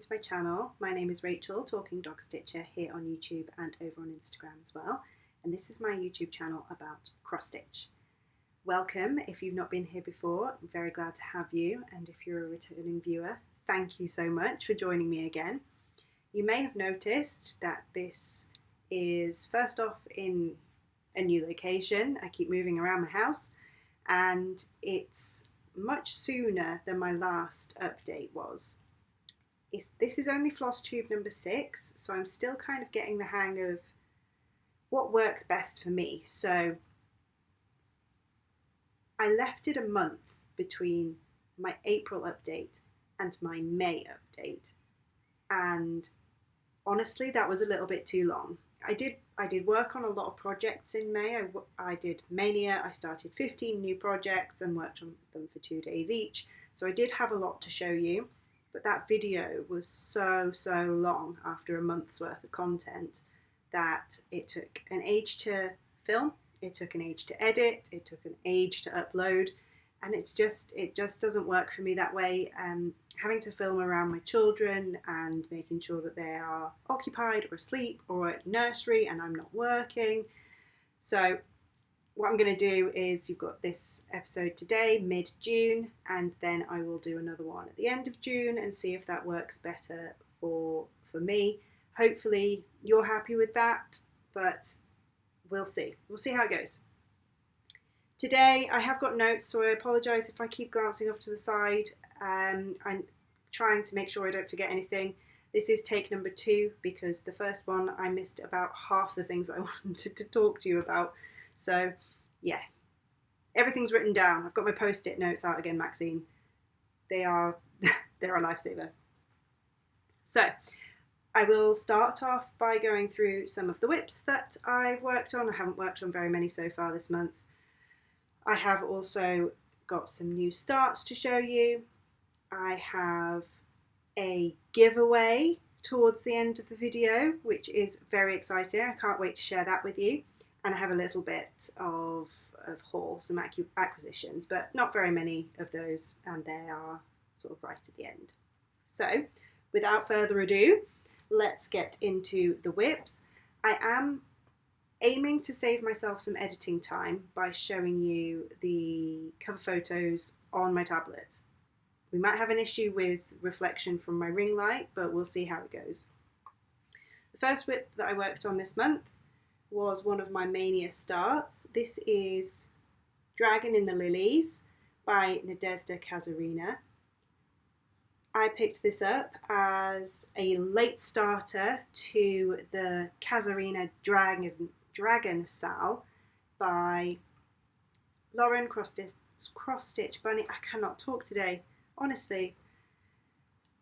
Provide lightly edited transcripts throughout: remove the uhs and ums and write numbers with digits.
to my channel. My name is Rachel, Talking Dog Stitcher, here on YouTube and over on Instagram as well. And this is my YouTube channel about cross stitch. Welcome if you've not been here before. I'm very glad to have you, and if you're a returning viewer, thank you so much for joining me again. You may have noticed that this is first off in a new location. I keep moving around my house, and it's much sooner than my last update was. This is only Flosstube number 6, so I'm still kind of getting the hang of what works best for me. So I left it a month between my April update and my May update, and honestly that was a little bit too long. I did work on a lot of projects in May. I did Mania. I started 15 new projects and worked on them for 2 days each. So I did have a lot to show you, but that video was so long after a month's worth of content that it took an age to film, it took an age to edit, it took an age to upload, and it just doesn't work for me that way. Having to film around my children and making sure that they are occupied or asleep or at nursery and I'm not working. So what I'm going to do is, you've got this episode today, mid-June, and then I will do another one at the end of June and see if that works better for me. Hopefully you're happy with that, but we'll see. We'll see how it goes. Today I have got notes, so I apologise if I keep glancing off to the side. I'm trying to make sure I don't forget anything. This is take number 2 because the first one I missed about half the things I wanted to talk to you about. So yeah, everything's written down. I've got my post-it notes out again, Maxine. They're a lifesaver. So I will start off by going through some of the whips that I've worked on. I haven't worked on very many so far this month. I have also got some new starts to show you. I have a giveaway towards the end of the video, which is very exciting. I can't wait to share that with you. And I have a little bit of haul, some acquisitions, but not very many of those, and they are sort of right at the end. So without further ado, let's get into the whips. I am aiming to save myself some editing time by showing you the cover photos on my tablet. We might have an issue with reflection from my ring light, but we'll see how it goes. The first whip that I worked on this month was one of my Mania starts. This is Dragon in the Lilies by Nadezhda Kazarina. I picked this up as a late starter to the Kazarina Dragon Sal by Lauren Cross Stitch Bunny. I cannot talk today, honestly.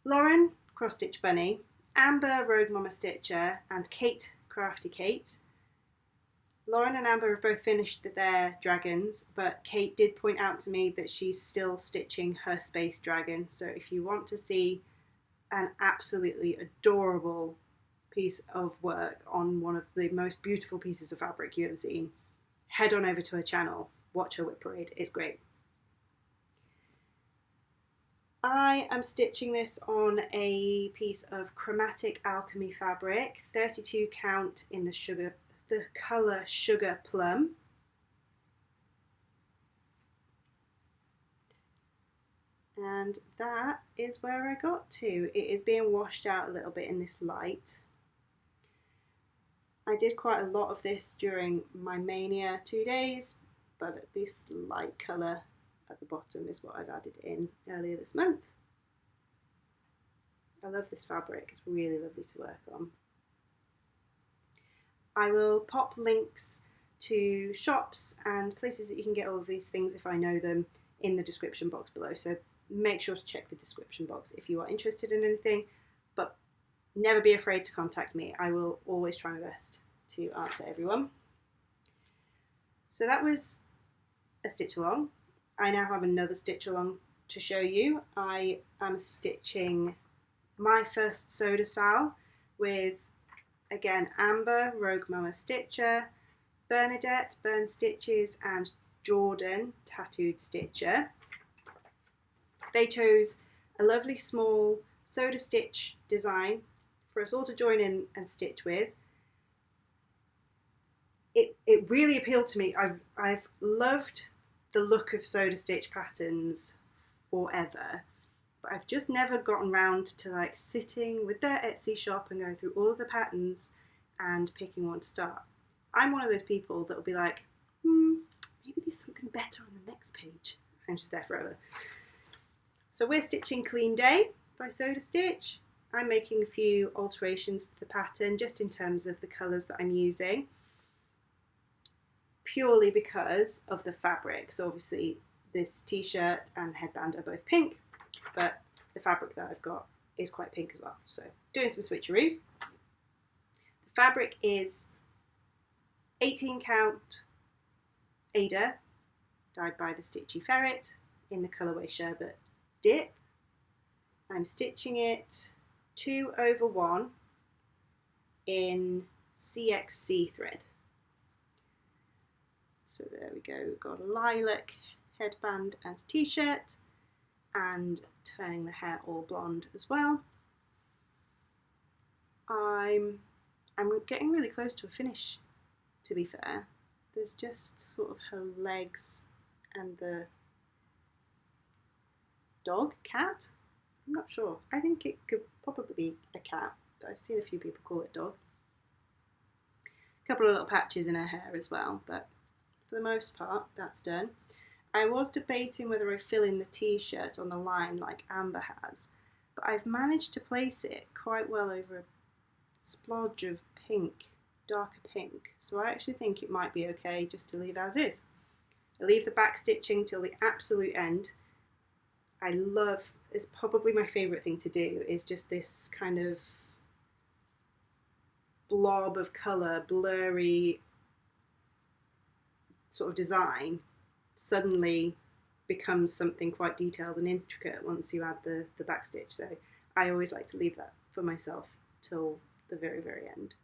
Lauren Cross Stitch Bunny, Amber Rogue Mama Stitcher, and Kate Crafty Kate. Lauren and Amber have both finished their dragons, but Kate did point out to me that she's still stitching her space dragon. So if you want to see an absolutely adorable piece of work on one of the most beautiful pieces of fabric you've ever seen, head on over to her channel, watch her whip parade, it's great. I am stitching this on a piece of chromatic alchemy fabric, 32 count in the colour Sugar Plum. And that is where I got to. It is being washed out a little bit in this light. I did quite a lot of this during my Mania 2 days, but this light colour at the bottom is what I've added in earlier this month. I love this fabric, it's really lovely to work on. I will pop links to shops and places that you can get all of these things if I know them in the description box below, so make sure to check the description box if you are interested in anything, but never be afraid to contact me. I will always try my best to answer everyone. So that was a stitch along. I now have another stitch along to show you. I am stitching my first Soda Sal with, again, Amber, Rogue Mama Stitcher, Bernadette, Burn Stitches, and Jordan, Tattooed Stitcher. They chose a lovely small soda stitch design for us all to join in and stitch with. It really appealed to me. I've loved the look of soda stitch patterns forever, but I've just never gotten round to like sitting with their Etsy shop and going through all of the patterns and picking one to start. I'm one of those people that will be like, maybe there's something better on the next page. I'm just there forever. So we're stitching Clean Day by Soda Stitch. I'm making a few alterations to the pattern just in terms of the colours that I'm using, purely because of the fabric. So obviously this t-shirt and headband are both pink, but the fabric that I've got is quite pink as well. So doing some switcheroos. The fabric is 18 count Ada, dyed by the Stitchy Ferret in the colourway Sherbet Dip. I'm stitching it 2/1 in CXC thread. So there we go, we've got a lilac headband and t-shirt, and turning the hair all blonde as well. I'm getting really close to a finish, to be fair. There's just sort of her legs and the dog, cat? I'm not sure. I think it could probably be a cat, but I've seen a few people call it dog. A couple of little patches in her hair as well, but for the most part, that's done. I was debating whether I fill in the t-shirt on the line like Amber has, but I've managed to place it quite well over a splodge of pink, darker pink, so I actually think it might be okay just to leave as is. I leave the back stitching till the absolute end. I love, it's probably my favourite thing to do, is just this kind of blob of colour, blurry sort of design suddenly becomes something quite detailed and intricate once you add the back stitch. So I always like to leave that for myself till the very, very end.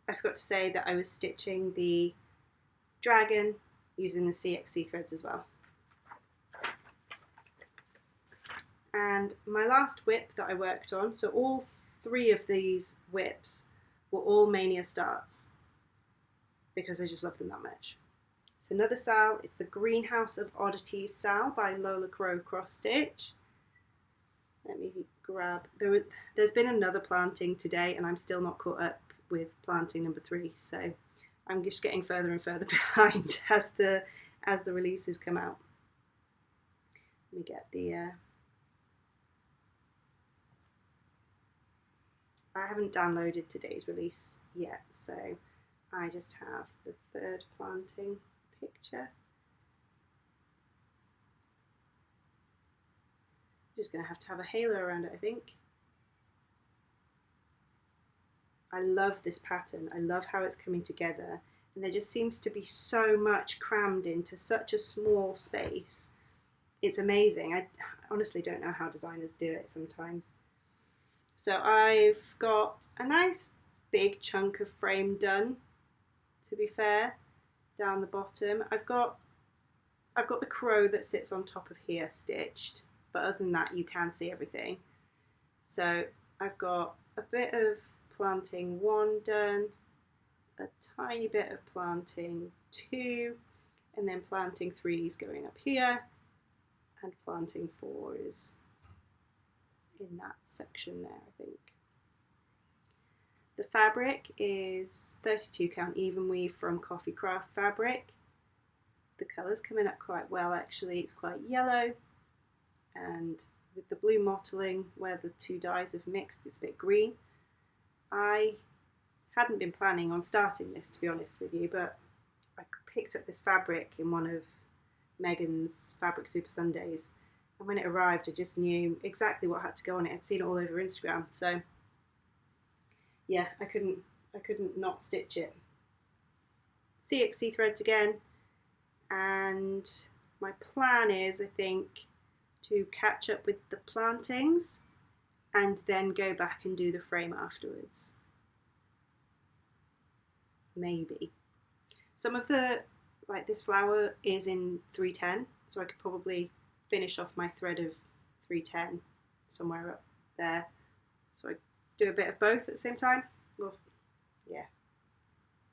I forgot to say that I was stitching the dragon using the CXC threads as well. And my last whip that I worked on, so all 3 of these whips were all Mania starts because I just love them that much. It's another sal, it's the Greenhouse of Oddities sal by Lola Cross Stitch. Let me grab, there's been another planting today and I'm still not caught up with planting number 3, so I'm just getting further and further behind as the releases come out. Let me get the I haven't downloaded today's release yet, so I just have the 3rd planting picture. I'm just going to have a halo around it, I think. I love this pattern. I love how it's coming together, and there just seems to be so much crammed into such a small space. It's amazing. I honestly don't know how designers do it sometimes. So I've got a nice big chunk of frame done, to be fair, down the bottom. I've got the crow that sits on top of here stitched, but other than that you can see everything. So I've got a bit of planting 1 done, a tiny bit of planting 2, and then planting 3 is going up here, and planting 4 is in that section there, I think. The fabric is 32 count even weave from Coffee Craft Fabric. The colour's coming up quite well actually. It's quite yellow, and with the blue mottling where the 2 dyes have mixed, it's a bit green. I hadn't been planning on starting this, to be honest with you, but I picked up this fabric in one of Megan's Fabric Super Sundays, and when it arrived I just knew exactly what had to go on it. I'd seen it all over Instagram, so yeah, I couldn't not stitch it. CXC threads again, and my plan is, I think, to catch up with the plantings and then go back and do the frame afterwards. Maybe. Some of the like this flower is in 310, so I could probably finish off my thread of 310 somewhere up there. So I do a bit of both at the same time. Well, yeah.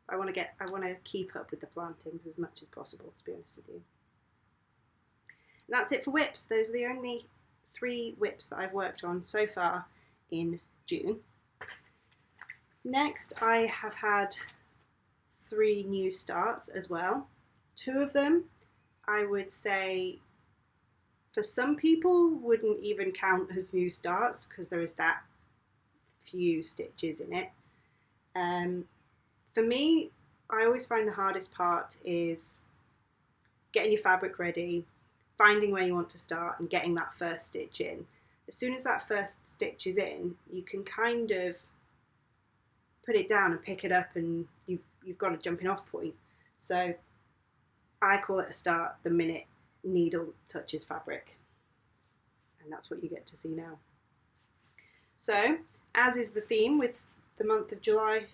I want to keep up with the plantings as much as possible, to be honest with you. And that's it for whips. Those are the only 3 whips that I've worked on so far in June. Next, I have had 3 new starts as well. 2 of them, I would say, for some people, wouldn't even count as new starts because there is that few stitches in it. For me, I always find the hardest part is getting your fabric ready, finding where you want to start and getting that first stitch in. As soon as that first stitch is in, you can kind of put it down and pick it up, and you've got a jumping off point. So I call it a start the minute needle touches fabric, and that's what you get to see now. So, as is the theme with the month of July,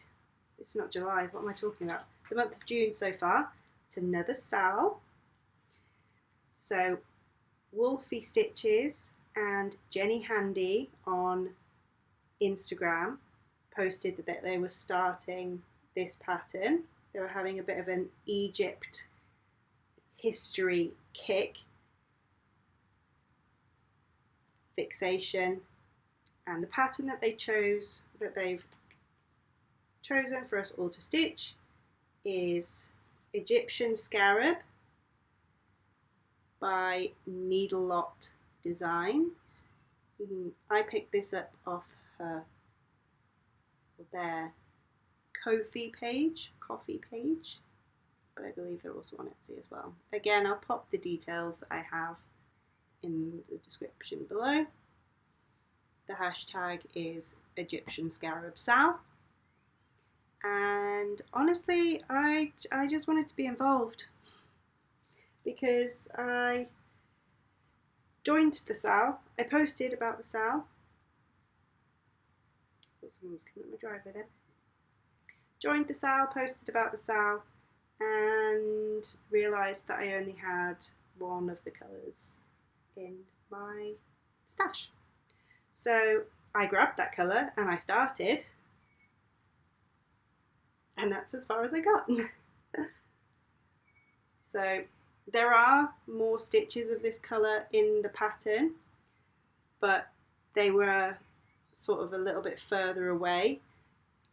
it's not July, what am I talking about? The month of June so far, it's another sal. So, Wolfie Stitches and Jenny Handy on Instagram posted that they were starting this pattern. They were having a bit of an Egypt history kick, fixation, and the pattern that they've chosen for us all to stitch is Egyptian Scarab by Needle Lot Designs. I picked this up off their Ko-fi page, coffee page, but I believe they're also on Etsy as well. Again, I'll pop the details that I have in the description below. The hashtag is Egyptian Scarab Sal. And honestly, I just wanted to be involved because I joined the sal. I posted about the sal. Thought someone was coming up my driveway then. Joined the sal, posted about the sal, and realised that I only had one of the colours in my stash. So I grabbed that colour and I started, and that's as far as I got. So there are more stitches of this colour in the pattern, but they were sort of a little bit further away,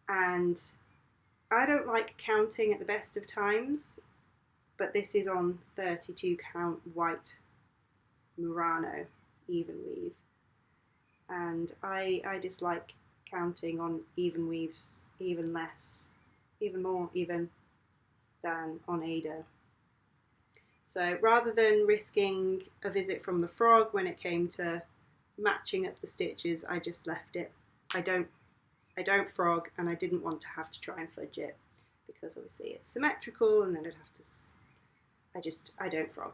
and I don't like counting at the best of times, but this is on 32 count white Murano even weave, and I dislike counting on even weaves even more even than on Ada. So rather than risking a visit from the frog when it came to matching up the stitches, I just left it. I don't frog, and I didn't want to have to try and fudge it because obviously it's symmetrical and then I'd have to, I don't frog.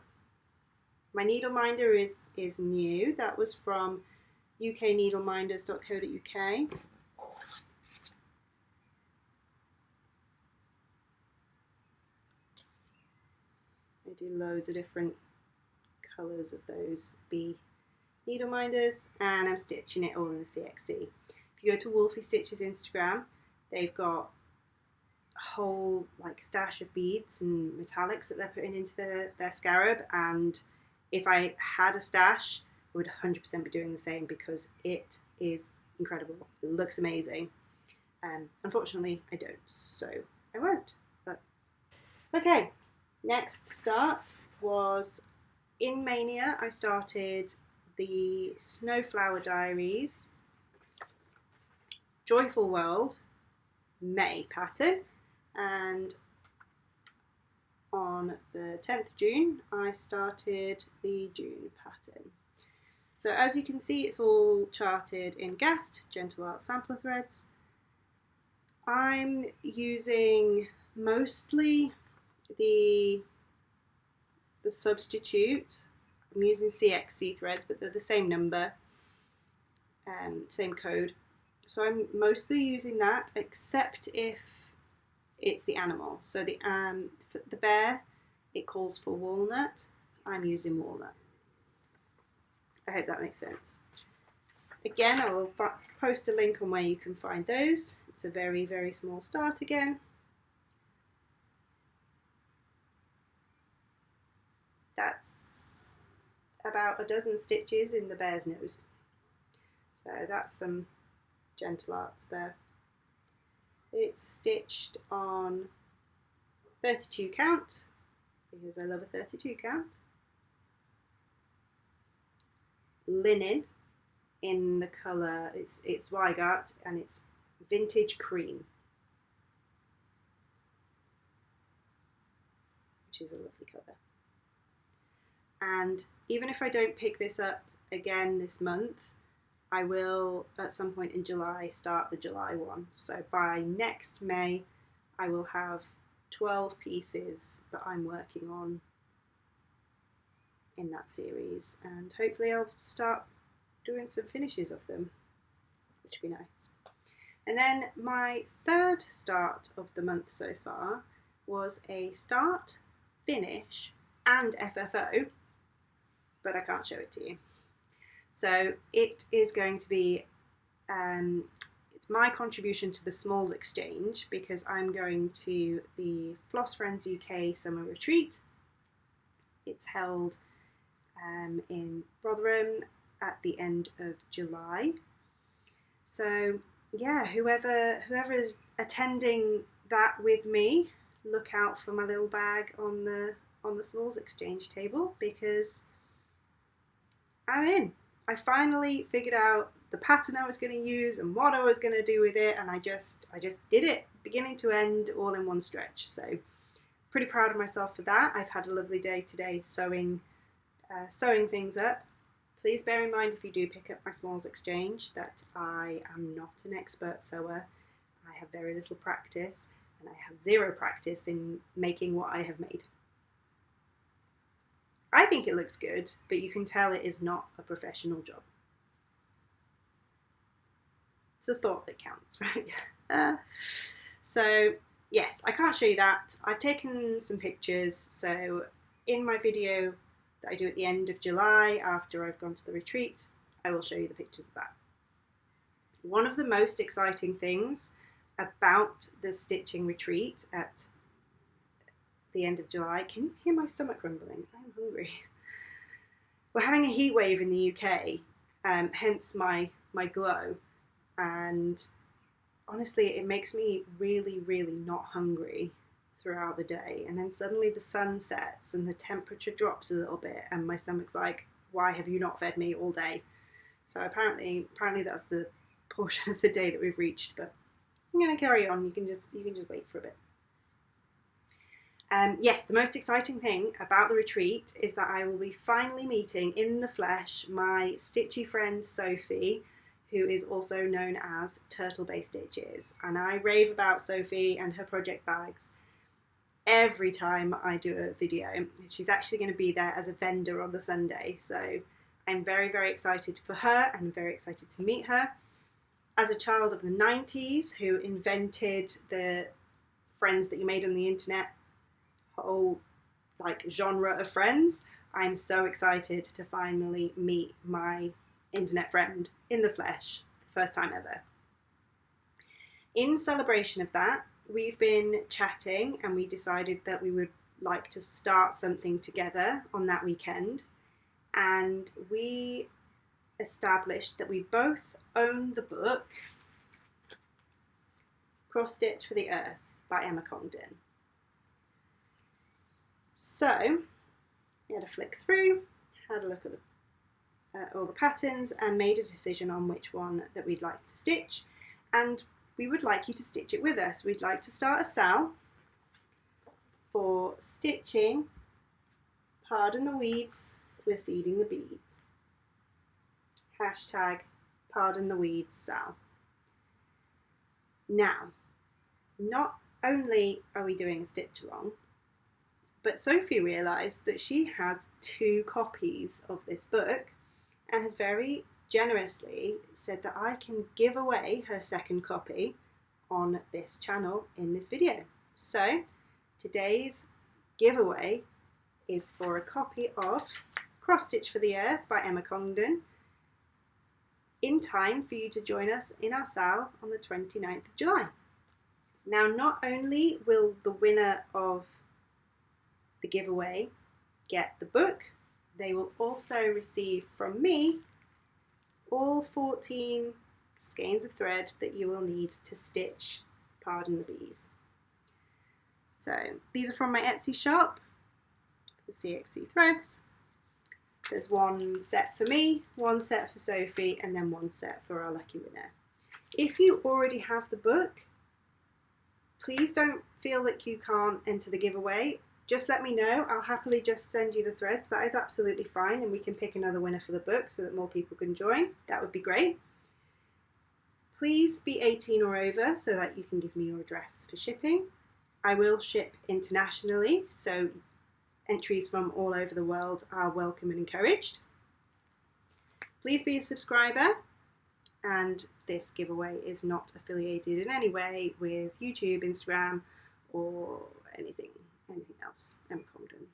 My needle minder is new. That was from ukneedleminders.co.uk. I do loads of different colours of those bee needle minders, and I'm stitching it all in the CXC. If you go to Wolfie Stitches Instagram, they've got a whole like stash of beads and metallics that they're putting into their scarab, and if I had a stash, I would 100% be doing the same because it is incredible. It looks amazing. Unfortunately, I don't, so I won't. But okay, next start was in Mania. I started the Snowflower Diaries Joyful World May pattern, and on the 10th of June I started the June pattern. So as you can see, it's all charted in Gast Gentle Art sampler threads. I'm using mostly the substitute. I'm using CXC threads, but they're the same number, same code. So I'm mostly using that, except if it's the animal. So the bear it calls for walnut. I'm using walnut. I hope that makes sense. Again, I will post a link on where you can find those. It's a very, very small start again. That's about a dozen stitches in the bear's nose. So that's some gentle arts there. It's stitched on 32 count, because I love a 32 count. Linen in the colour, it's Zweigart, and it's Vintage Cream, which is a lovely colour. And even if I don't pick this up again this month, I will at some point in July start the July one. So by next May I will have 12 pieces that I'm working on in that series, and hopefully I'll start doing some finishes of them, which would be nice. And then my third start of the month so far was a start, finish and FFO, but I can't show it to you. So it is going to be, it's my contribution to the Smalls Exchange, because I'm going to the Floss Friends UK Summer Retreat. It's held in Rotherham at the end of July. So yeah, whoever is attending that with me, look out for my little bag on the Smalls Exchange table, because I'm in. I finally figured out the pattern I was going to use and what I was going to do with it, and I just did it beginning to end all in one stretch. So pretty proud of myself for that. I've had a lovely day today sewing things up. Please bear in mind, if you do pick up my Smalls Exchange, that I am not an expert sewer. I have very little practice, and I have zero practice in making what I have made. I think it looks good, but you can tell it is not a professional job. It's a thought that counts, right? So yes, I can't show you that. I've taken some pictures, so in my video that I do at the end of July after I've gone to the retreat, I will show you the pictures of that. One of the most exciting things about the stitching retreat at the end of July, can you hear my stomach rumbling? I'm hungry. We're having a heat wave in the UK, hence my glow, and honestly it makes me really, really not hungry throughout the day, and then suddenly the sun sets and the temperature drops a little bit and my stomach's like, why have you not fed me all day? So apparently that's the portion of the day that we've reached, but I'm going to carry on. You can just wait for a bit. Yes, the most exciting thing about the retreat is that I will be finally meeting in the flesh my stitchy friend Sophie, who is also known as Turtle Bay Stitches, and I rave about Sophie and her project bags every time I do a video. She's actually going to be there as a vendor on the Sunday, so I'm very, very excited for her and very excited to meet her. As a child of the 90s who invented the friends that you made on the internet whole genre of friends, I'm so excited to finally meet my internet friend in the flesh, the first time ever. In celebration of that, we've been chatting and we decided that we would like to start something together on that weekend, and we established that we both own the book Cross Stitch for the Earth by Emma Congdon. So we had a flick through, had a look at all the patterns and made a decision on which one that we'd like to stitch, and we would like you to stitch it with us. We'd like to start a sal for stitching Pardon the Weeds, We're Feeding the Bees. Hashtag Pardon the Weeds Sal. Now, not only are we doing a stitch along, but Sophie realised that she has 2 copies of this book and has very generously said that I can give away her second copy on this channel in this video. So today's giveaway is for a copy of Cross Stitch for the Earth by Emma Congdon, in time for you to join us in our sale on the 29th of July. Now, not only will the winner of the giveaway get the book, they will also receive from me all 14 skeins of thread that you will need to stitch Pardon the Bees. So these are from my Etsy shop, the CXC threads. There's one set for me, one set for Sophie, and then one set for our lucky winner. If you already have the book, please don't feel that you can't enter the giveaway. Just let me know. I'll happily just send you the threads. That is absolutely fine, and we can pick another winner for the book so that more people can join. That would be great. Please be 18 or over so that you can give me your address for shipping. I will ship internationally, so entries from all over the world are welcome and encouraged. Please be a subscriber, and this giveaway is not affiliated in any way with YouTube, Instagram, or anything else. Emma Congdon.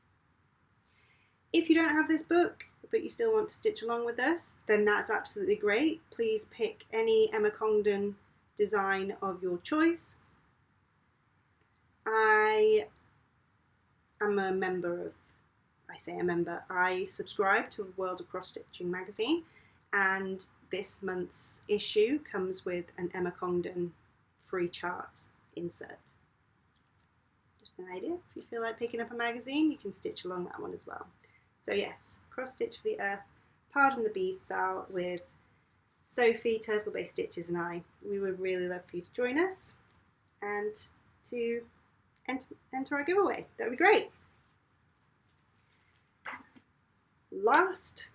If you don't have this book but you still want to stitch along with us, then that's absolutely great. Please pick any Emma Congdon design of your choice. I am a member of, I subscribe to World of Cross Stitching magazine, and this month's issue comes with an Emma Congdon free chart insert. Just an idea. If you feel like picking up a magazine, you can stitch along that one as well. So yes, Cross Stitch for the Earth, Pardon the Bees sale with Sophie, Turtle Bay Stitches, and I. We would really love for you to join us and to enter our giveaway. That would be great. Last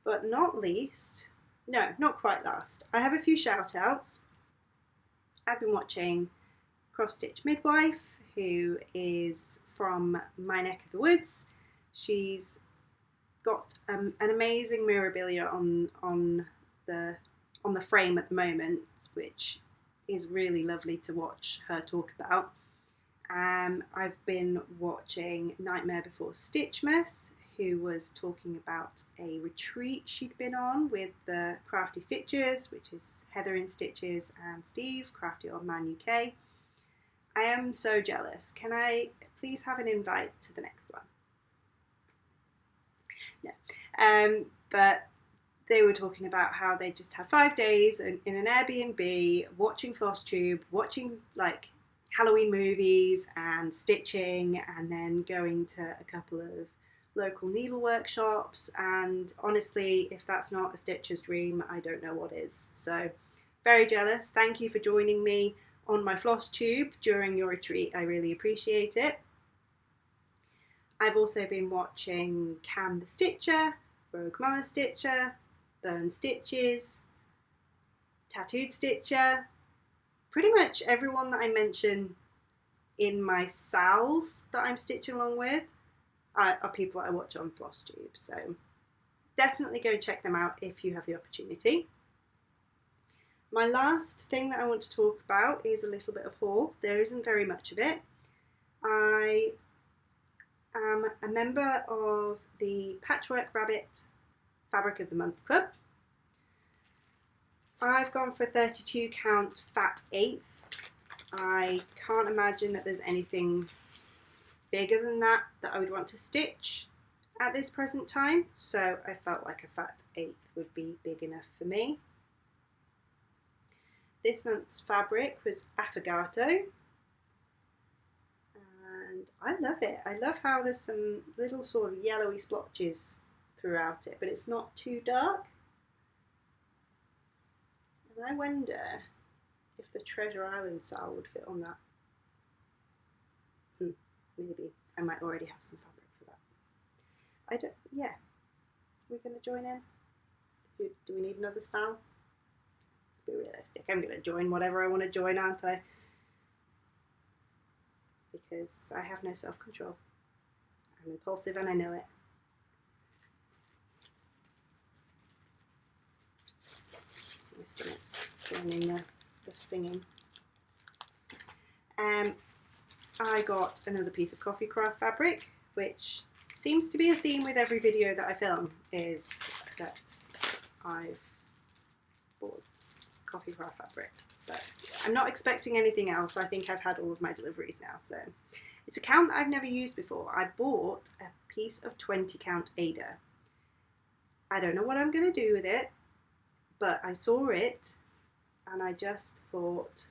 but not least, no, not quite last, I have a few shout outs. I've been watching Cross Stitch Midwife, who is from my neck of the woods. She's got an amazing memorabilia on the frame at the moment, which is really lovely to watch her talk about. I've been watching Nightmare Before Stitchmas, who was talking about a retreat she'd been on with the Crafty Stitchers, which is Heather in Stitches and Steve, Crafty Old Man UK. I am so jealous. Can I please have an invite to the next one? No. But they were talking about how they just had 5 days in an Airbnb, watching Flosstube, watching like Halloween movies and stitching, and then going to a couple of local needle workshops. And honestly, if that's not a stitcher's dream, I don't know what is. So very jealous. Thank you for joining me on my Flosstube during your retreat. I really appreciate it. I've also been watching Cam the Stitcher, Rogue Mama Stitcher, Burn Stitches, Tattooed Stitcher. Pretty much everyone that I mention in my sales that I'm stitching along with are people I watch on Flosstube. So definitely go check them out if you have the opportunity. My last thing that I want to talk about is a little bit of haul. There isn't very much of it. I am a member of the Patchwork Rabbit Fabric of the Month Club. I've gone for a 32 count fat 8th. I can't imagine that there's anything bigger than that I would want to stitch at this present time, so I felt like a fat 8th would be big enough for me. This month's fabric was Affogato, and I love it. I love how there's some little sort of yellowy splotches throughout it, but it's not too dark. And I wonder if the Treasure Island style would fit on that. Maybe. I might already have some fabric for that. Yeah. We're going to join in? Do we need another style? Let's be realistic. I'm going to join whatever I want to join, aren't I? Because I have no self-control. I'm impulsive and I know it. My stomach's joining the singing. I got another piece of coffee craft fabric, which seems to be a theme with every video that I film, is that I've bought coffee craft fabric. So I'm not expecting anything else. I think I've had all of my deliveries now. So it's a count that I've never used before. I bought a piece of 20 count Ada. I don't know what I'm going to do with it, but I saw it and I just thought,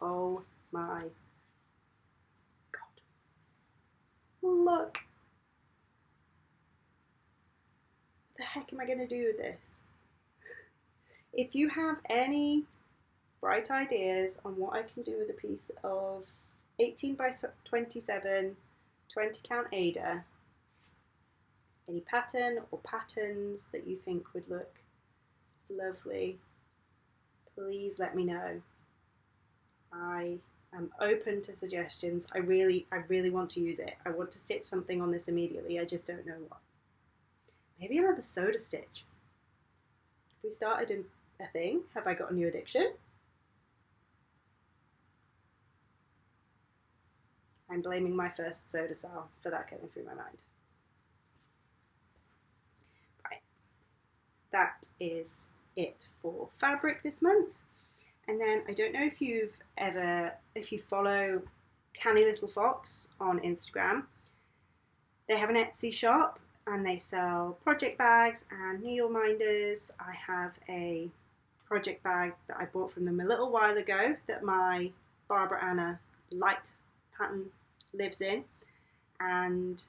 oh my God, look. What the heck am I going to do with this? If you have any bright ideas on what I can do with a piece of 18 by 27, 20 count Ada, any pattern or patterns that you think would look lovely, please let me know. I am open to suggestions. I really want to use it. I want to stitch something on this immediately. I just don't know what. Maybe another soda stitch. If we started a thing, have I got a new addiction? I'm blaming my first soda sale for that going through my mind. Right, that is it for fabric this month. And then I don't know if you follow Canny Little Fox on Instagram. They have an Etsy shop and they sell project bags and needle minders. I have a project bag that I bought from them a little while ago that my Barbara Anna light pattern lives in, and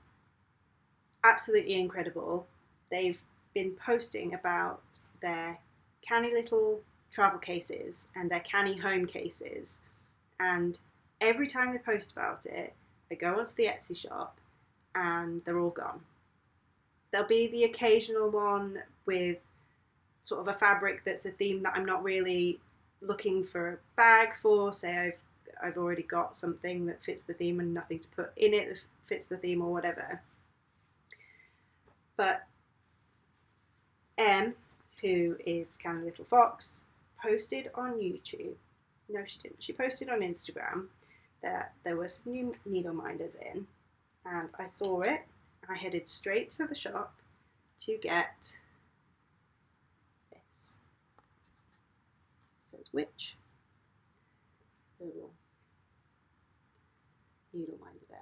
absolutely incredible. They've been posting about their canny little travel cases and their canny home cases, and every time they post about it, I go onto the Etsy shop and they're all gone. There'll be the occasional one with sort of a fabric that's a theme that I'm not really looking for a bag for. Say I've already got something that fits the theme and nothing to put in it that fits the theme or whatever. But Em, who is Canny Little Fox, posted on YouTube. No, she didn't. She posted on Instagram that there were some new needle minders in, and I saw it. I headed straight to the shop to get this. It says which little needle minder there.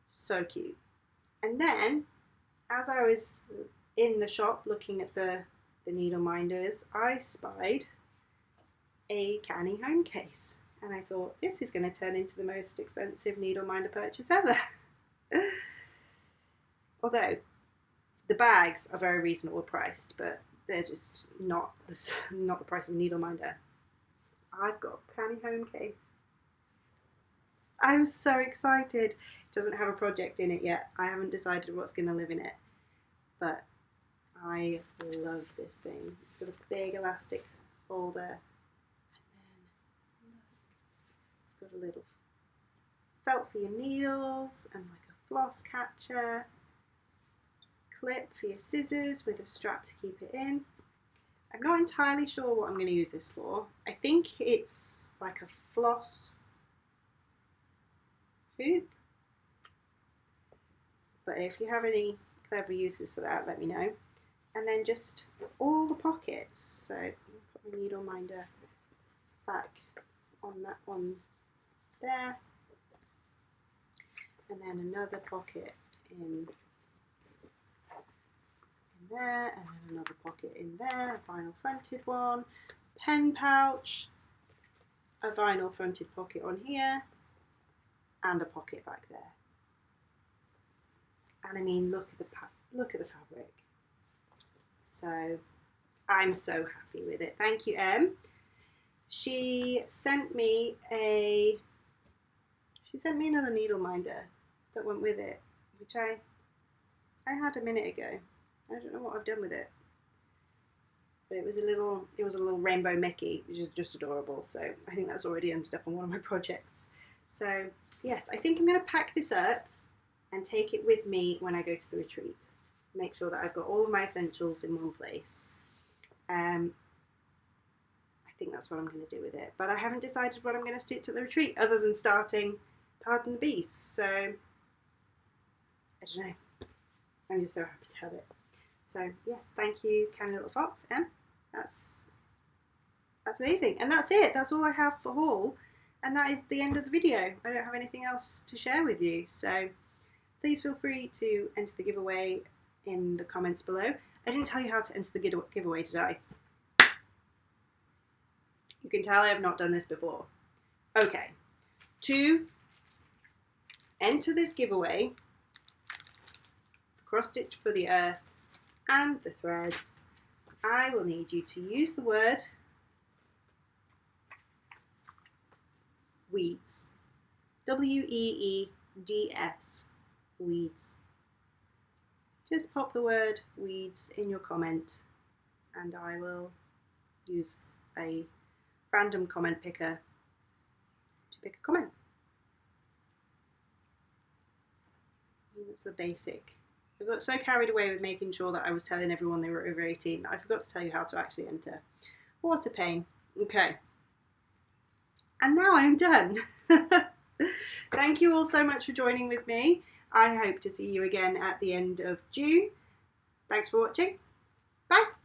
So cute. And then, as I was in the shop looking at the needle minders, I spied a canny home case. And I thought, this is going to turn into the most expensive needle minder purchase ever. Although the bags are very reasonable priced, but they're just not the price of a needle minder. I've got a canny home case. I'm so excited. It doesn't have a project in it yet. I haven't decided what's going to live in it, but I love this thing. It's got a big elastic holder, and then look, it's got a little felt for your needles and like a floss catcher, clip for your scissors with a strap to keep it in. I'm not entirely sure what I'm going to use this for. I think it's like a floss hoop, but if you have any clever uses for that, let me know. And then just all the pockets. So put my needle minder back on that one there, and then another pocket in there, and then another pocket in there, a vinyl fronted one, pen pouch, a vinyl fronted pocket on here, and a pocket back there. And I mean, look at the fabric. So I'm so happy with it. Thank you, Em. She sent me another needle minder that went with it, which I had a minute ago. I don't know what I've done with it, but it was a little rainbow Mickey, which is just adorable. So I think that's already ended up on one of my projects. So yes, I think I'm going to pack this up and take it with me when I go to the retreat. Make sure that I've got all of my essentials in one place. I think that's what I'm going to do with it. But I haven't decided what I'm going to stitch at the retreat, other than starting Pardon the Beast. So I don't know. I'm just so happy to have it. So yes, thank you, Canny Little Fox. That's amazing. And that's it. That's all I have for haul. And that is the end of the video. I don't have anything else to share with you. So please feel free to enter the giveaway in the comments below. I didn't tell you how to enter the giveaway, did I? You can tell I have not done this before. Okay. To enter this giveaway, cross stitch for the earth and the threads, I will need you to use the word weeds. W-E-E-D-S. Weeds. Just pop the word weeds in your comment and I will use a random comment picker to pick a comment. That's the basic. I got so carried away with making sure that I was telling everyone they were over 18 that I forgot to tell you how to actually enter. What a pain. Okay. And now I'm done. Thank you all so much for joining with me. I hope to see you again at the end of June. Thanks for watching. Bye.